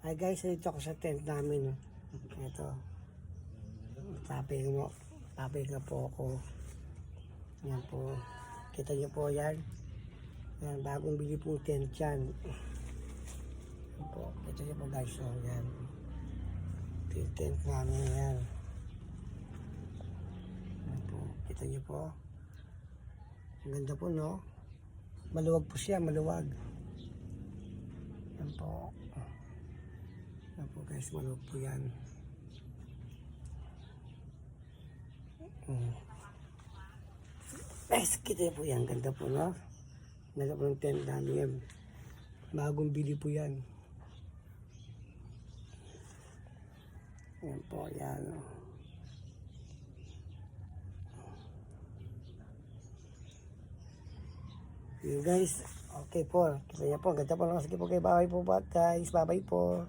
Ay guys, dito ako sa tent namin. Ito. Tapay nga po ako. Yan po. Kita niyo po yan. Yan, bagong bili po tent yan. Yan po. Kita niyo po guys. So, yan. Ito yung tent namin yan. Yan po. Kita niyo po. Ang ganda po, no? Maluwag po siya, maluwag. Yan po. Yan po guys, maluwag po yan. Guys, kita po yan. Ganda po, no? Ganda po ng tent namin yan. Bagong bili po yan. Yan po, yan. Yun guys, okay po. Kita niya po, ganda po lang. Sige po kayo, bye po guys. Bye bye po.